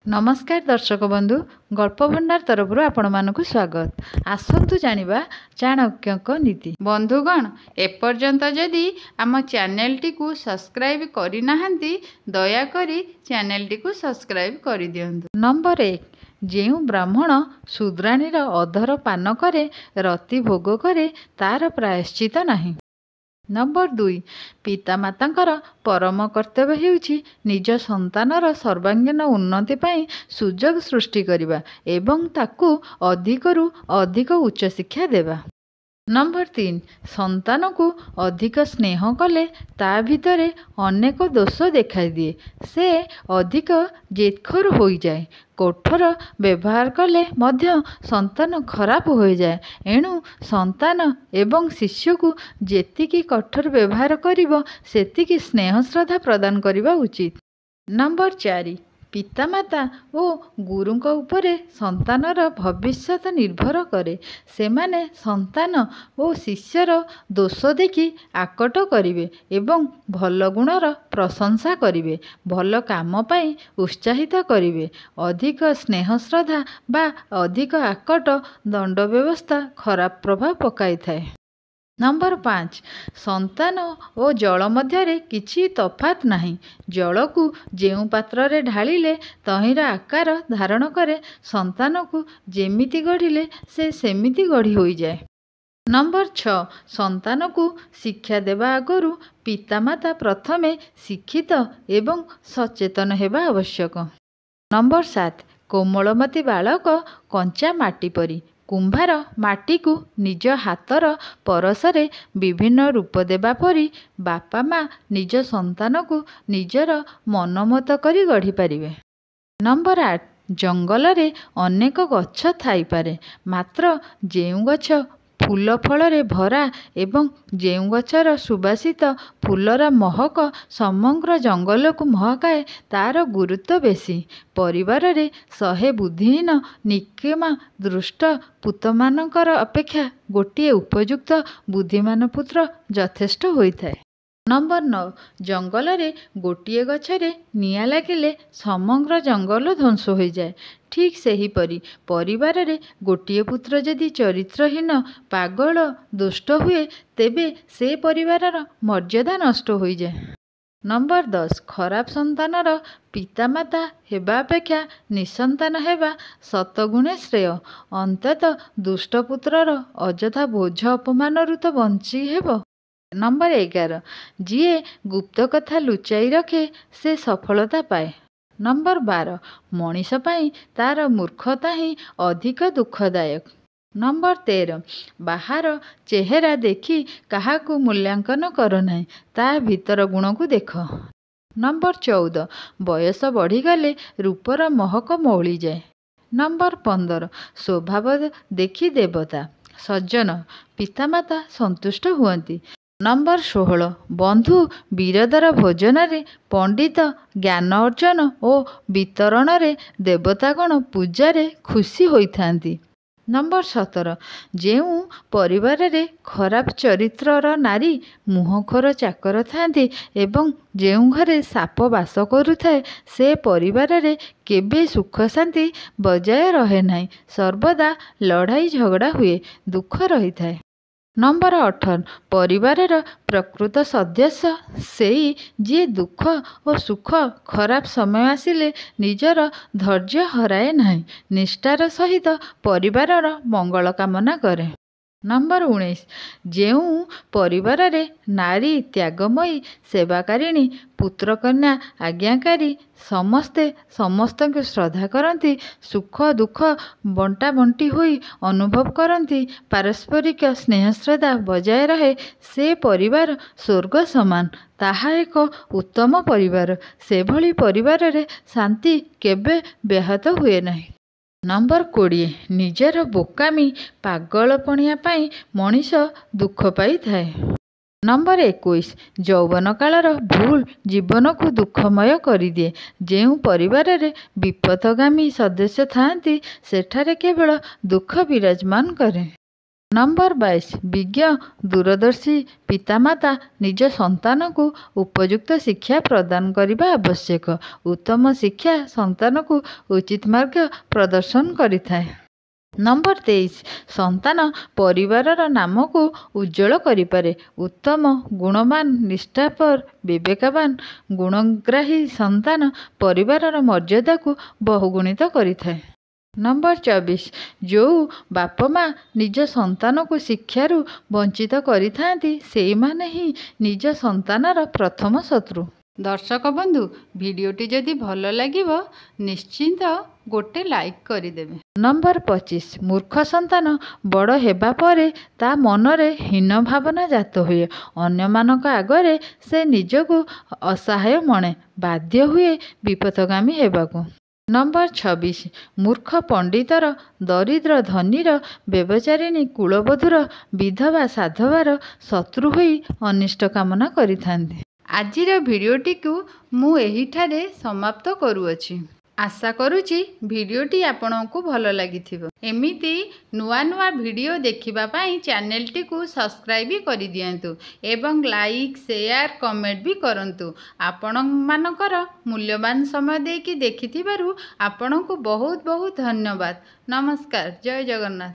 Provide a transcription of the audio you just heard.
नमस्कार दर्शक बंधु गल्प भंडार तरफ आपण मानक स्वागत। आसंतु जानिबा चाणक्यक नीति। बंधुगण एपर्यंत जदि आम चैनल टी को सब्सक्राइब करि नाहंती दयाकरी चैनल टी को सब्सक्राइब करि दियंतु। नंबर 1 जेउ ब्राह्मण शूद्राणीर अधर पान करे रति भोग करे तार प्रायश्चित नाही। नंबर 2 पितामातांकर परम कर्तव्य हेउछि निज संतानर सर्वांगीन उन्नति पाई सुजोग सृष्टि करिबा एवं ताकू अधिकरु अधिक उच्च शिक्षा देबा। नंबर 3 संतान को अधिक स्नेह कले ता भितरे अनेक दोष देखाई दिए, से अधिक जेदखोर हो जाए। कठोर व्यवहार कले मध्य संतान खराब हो जाए। एणु संतान एवं शिष्य को जेतिकी कठोर व्यवहार करिबो सेतिकी स्नेह श्रद्धा प्रदान करिबा उचित। नंबर 4 पितामाता और गुरुंक उपरे संतानर भविष्यत निर्भर करे। सेमाने संतान और शिष्यर दोष देखि आकट करिवे एवं भल गुणर प्रशंसा करिवे, भल काम पाई उत्साहित करिवे। अधिक स्नेह श्रद्धा बा अधिक आकट दंड व्यवस्था खराब प्रभाव पकाई थाए। नंबर 5 संतान और जल मध्य किछि तफात नहीं। जल को जेउ पात्र रे ढालिले तहिर आकार धारण करे, संतान को जेमिति गढ़िले से सेमिति गढ़ी होई जाए। नंबर 6 संतान को शिक्षा देवा आगरु पितामाता प्रथमे शिक्षित एवं सचेतन हेबा आवश्यक। नंबर 7 कोमलमती बालक कंचा माटी परी। कुंभार माटी को निज हाथर परसरे विभिन्न रूप देबा परी बापा माँ निज संतान को निजर मनमत करी गढ़ी पारिबे। नंबर 8 जंगल रे अनेक गछ थाई पारे, मात्र जेउ गछ फूल फल रे भरा एवं जेउ गछर सुबासित फूलर महक समग्र जंगल को महकाए तार गुरुत्व बेसी। परिवार रे 100 बुद्धिहीन निकेमा दृष्ट पुतमानकर अपेक्षा गोटिए उपयुक्त बुद्धिमान पुत्र यथेष्ट होइथाए। नंबर 9 जंगल रे गोटिए गछरे निया लागिले समग्र जंगल ध्वंस हो जाए। ठीक सही परी परिवार रे गोटिए पुत्र यदि चरित्रहीन पागल दुष्ट हुए तेबे से परिवारर मर्यादा नष्ट हो जाए। नंबर 10 खराब संतानर पितामाता हेबा अपेक्षा निसंतान हेबा शतगुणे श्रेय। अंतत दुष्ट पुत्रर अजथा बोझ अपमान तो बंची हेब। नंबर 11 जिए गुप्त कथा लुचाई रखे से सफलता पाए। नंबर 12 मनीष पाई तार मूर्खता ही अधिक दुखदायक। नंबर 13 बाहर चेहरा देखी काहाकू मूल्यांकन कर नहीं, ता भीतर गुण को देख। नंबर 14 बयस बढ़ीगले रूपर महक मौली जाए। नंबर 15 स्वभाव देखी देवता सज्जन पितामाता संतुष्ट हुअंती। नंबर 16 बंधु बीरदर भोजन रे पंडित ज्ञान अर्जन और वितरण रे देवतागण पूजा रे खुशी होइथांती। नंबर 17 जेउ परिवार रे खराब चरित्रर नारी मुहखोर चाकर थांती एवं जेउ घरे साप बास करुथाए से परिवार रे केबे सुख शांति बजाय रहे नहीं, सर्वदा लड़ाई झगड़ा हुए, दुख रही थाए। नंबर 18 परिवार प्रकृत सदस्य सेई जी दुख और सुख खराब समय आसिले निजर धैर्य हराए नहीं, निष्ठार सहित परिवारर मंगल कामना करे। नंबर 19 जेउ परिवार रे नारी त्यागमयी सेवाकारिणी पुत्र कन्या आज्ञाकारी समस्ते समस्त को श्रद्धा करती, सुख दुख बंटा बंटी हुई अनुभव करती, पारस्परिक स्नेह श्रद्धा बजाय रहे, से परिवार स्वर्ग समान। ताहा एक उत्तम परिवार। से भली परिवार रे शांति केबे व्याहत हुए नहीं। नंबर 20 निजर बोकामी पागलपणिया पाई मनीष दुख पाई थाए। नंबर 21 यौवन कालर भूल जीवन को दुखमय करी दिए। जेउ परिवार रे विपथगामी सदस्य थांती सेठारे केवल दुख विराजमान करे। नंबर 22 विज्ञ दूरदर्शी पितामाता निज संतान को उपयुक्त शिक्षा प्रदान करने आवश्यक। उत्तम शिक्षा संतान को उचित मार्ग प्रदर्शन करिथाए। नंबर 23 संतान परिवारर नाम को उज्जवल करिपारे। उत्तम गुणवान निष्ठापर विवेकवान गुणग्राही संतान परिवारर मर्यादा को बहुगुणित करिथाए। नंबर 24 जो बाप माँ निज संतान को शिक्षारू वंचित करिथांती सेईमाने ही निज संतानर प्रथम शत्रु। दर्शक बंधु भिडियोटी जदि भल लागिबो निश्चिंत गोटे लाइक करिदेबे। नंबर 25 मूर्ख संतान बड़ हेबा परे ता मनरे हीन भावना जात हुए। अन्यमानक आगरे से निजको असहाय मणे बाध्य हुए विपथगामी हेबाकू। नंबर 26 मूर्ख पंडितर दरिद्र धनीर व्यभिचारिणी कुलबधूर विधवा साधवार शत्रु होई अनिष्ट कामना करिथांती। आजिर भिडियोटी को मु एहिठारे समाप्त करुअछि। आशा करुछि भिडियोटी आपनकु भल लागिथिबो। एमिति नुआ नुआ भिडियो देखिबा पई चैनलटी को सब्सक्राइब करि दियंतु एवं लाइक शेयर कमेंट भी करंतु। आपण मानकर मूल्यवान समय देकी देखिथिबारु आपनकु बहुत बहुत धन्यवाद। नमस्कार। जय जगन्नाथ।